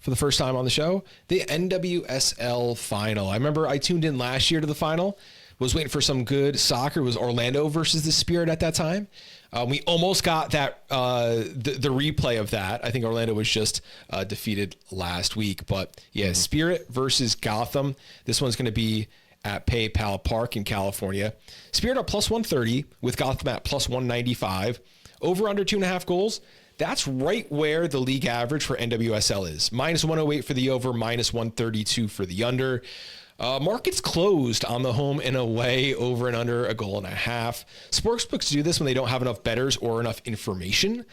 for the first time on the show, the NWSL final. I remember I tuned in last year to the final, was waiting for some good soccer. It was Orlando versus the Spirit at that time. We almost got that the replay of that. I think Orlando was just defeated last week. But yeah, Spirit versus Gotham. This one's going to be at PayPal Park in California. Spirit at plus 130 with Gotham at plus 195. Over under 2.5 goals. That's right where the league average for NWSL is. Minus 108 for the over, minus 132 for the under. Markets closed on the home and away over and under 1.5 goals. Sportsbooks do this when they don't have enough bettors or enough information.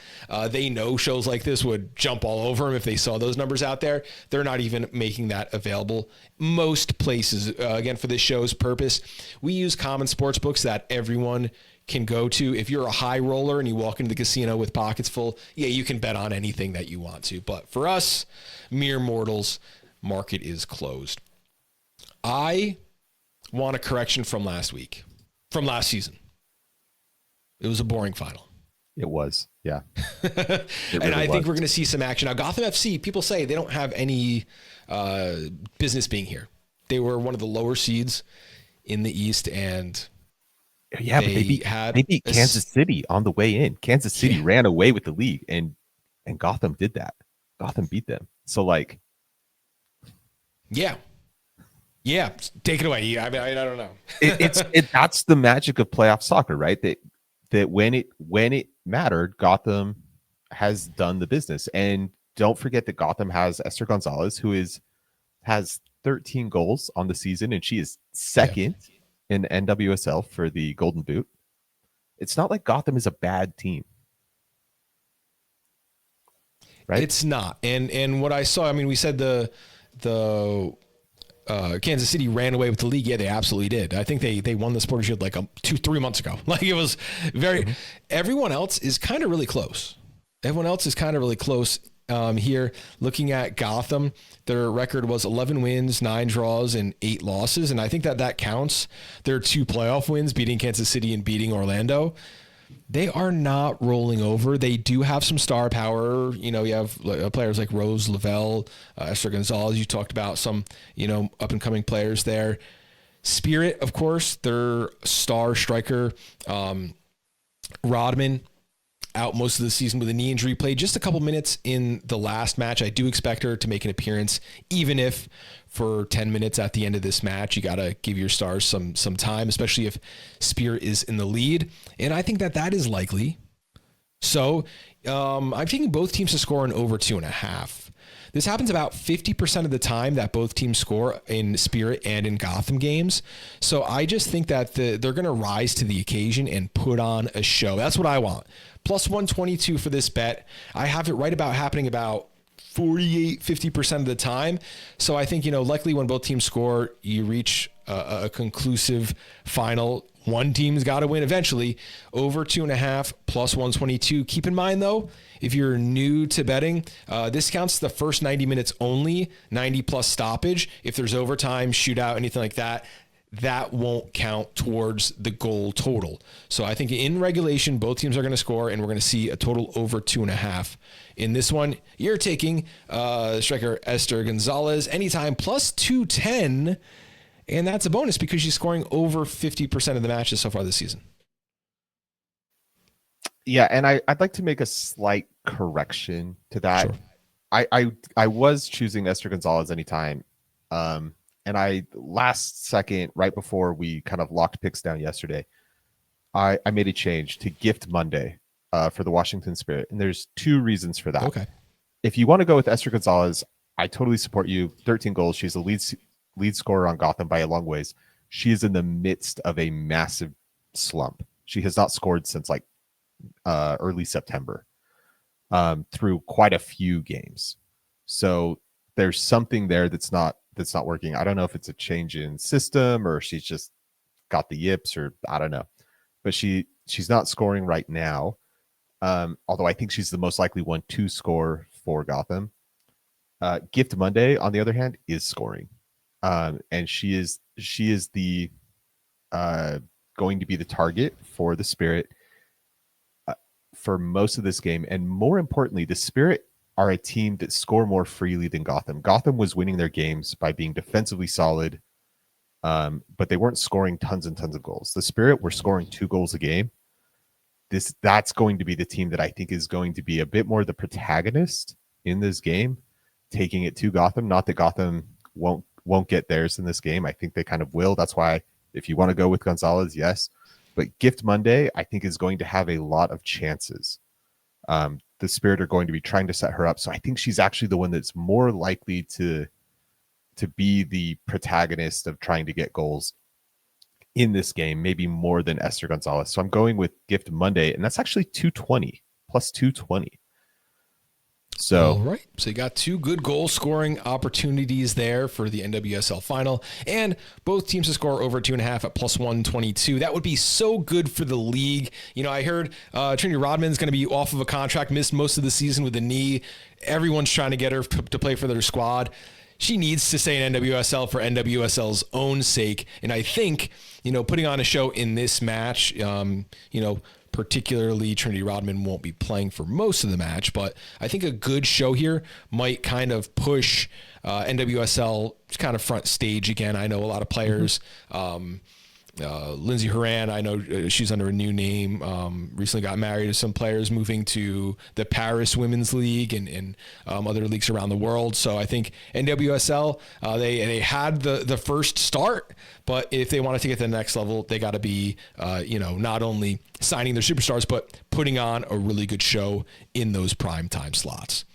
They know shows like this would jump all over them if they saw those numbers out there. They're not even making that available. Most places, again, for this show's purpose, we use common sportsbooks that everyone can go to. If you're a high roller and you walk into the casino with pockets full, yeah, you can bet on anything that you want to. But for us, mere mortals, market is closed. I want a correction from last season. It was a boring final. It was, yeah. And I think we're going to see some action. Now, Gotham FC, people say they don't have any business being here. They were one of the lower seeds in the East, and yeah, but they beat Kansas City on the way in. Kansas City ran away with the league, and Gotham did that. Gotham beat them. So, like, yeah, take it away. I mean, I don't know. That's the magic of playoff soccer, right? That when it mattered, Gotham has done the business. And don't forget that Gotham has Esther Gonzalez, who has 13 goals on the season, and she is second in NWSL for the Golden Boot. It's not like Gotham is a bad team, right? It's not. And what I saw, I mean, we said the Kansas City ran away with the league. Yeah, they absolutely did. I think they won the Supporters Shield like 2-3 months ago. Like, it was very. Everyone else is kind of really close. Here, looking at Gotham, their record was 11 wins, 9 draws, and 8 losses. And I think that counts. Their 2 playoff wins, beating Kansas City and beating Orlando. They are not rolling over. They do have some star power. You know, you have players like Rose Lavelle, Esther Gonzalez. You talked about some, up and coming players there. Spirit, of course, their star striker, Rodman, out most of the season with a knee injury, played just a couple minutes in the last match. I do expect her to make an appearance, even if for 10 minutes at the end of this match. You got to give your stars some time, especially if Spirit is in the lead. And I think that is likely. So I'm thinking both teams to score an over 2.5. This happens about 50% of the time that both teams score in Spirit and in Gotham games. So I just think that they're going to rise to the occasion and put on a show. That's what I want. Plus 122 for this bet. I have it right about happening about 50% of the time. So I think, likely when both teams score, you reach a conclusive final. One team's got to win eventually. Over 2.5 plus 122. Keep in mind, though, if you're new to betting, this counts the first 90 minutes only, 90 plus stoppage. If there's overtime, shootout, anything like that, that won't count towards the goal total. So I think in regulation, both teams are going to score, and we're going to see a total over 2.5. In this one, you're taking striker Esther Gonzalez anytime plus 210, and that's a bonus because she's scoring over 50% of the matches so far this season. Yeah, and I'd like to make a slight correction to that. Sure. I was choosing Esther Gonzalez anytime. And I last second, right before we kind of locked picks down yesterday, I made a change to Gift Monday for the Washington Spirit. And there's 2 reasons for that. Okay. If you want to go with Esther Gonzalez, I totally support you. 13 goals. She's the lead scorer on Gotham by a long ways. She is in the midst of a massive slump. She has not scored since like early September through quite a few games. So there's something there that's not working. I don't know if it's a change in system or she's just got the yips, or I don't know. But she's not scoring right now. Although I think she's the most likely one to score for Gotham. Gift Monday, on the other hand, is scoring. And she is the going to be the target for the Spirit for most of this game. And more importantly, the Spirit are a team that score more freely than Gotham. Gotham was winning their games by being defensively solid, but they weren't scoring tons and tons of goals. The Spirit were scoring 2 goals a game. That's going to be the team that I think is going to be a bit more the protagonist in this game, taking it to Gotham. Not that Gotham won't get theirs in this game. I think they kind of will. That's why if you want to go with Gonzalez, yes. But Gift Monday, I think, is going to have a lot of chances. The Spirit are going to be trying to set her up. So I think she's actually the one that's more likely to be the protagonist of trying to get goals in this game, maybe more than Esther Gonzalez. So I'm going with Gift Monday, and that's actually 220 plus 220. So, all right. So you got 2 good goal scoring opportunities there for the NWSL final, and both teams to score over 2.5 at plus 122. That would be so good for the league. You know, I heard Trinity Rodman's going to be off of a contract, missed most of the season with a knee. Everyone's trying to get her to play for their squad. She needs to stay in NWSL for NWSL's own sake. And I think, you know, putting on a show in this match, you know, particularly Trinity Rodman won't be playing for most of the match, but I think a good show here might kind of push NWSL kind of front stage again. I know a lot of players, Lindsay Horan, I know she's under a new name, recently got married to some players, moving to the Paris Women's League and other leagues around the world. So I think NWSL, they had the first start, but if they want to take it to the next level, they got to be, you know, not only signing their superstars, but putting on a really good show in those prime time slots.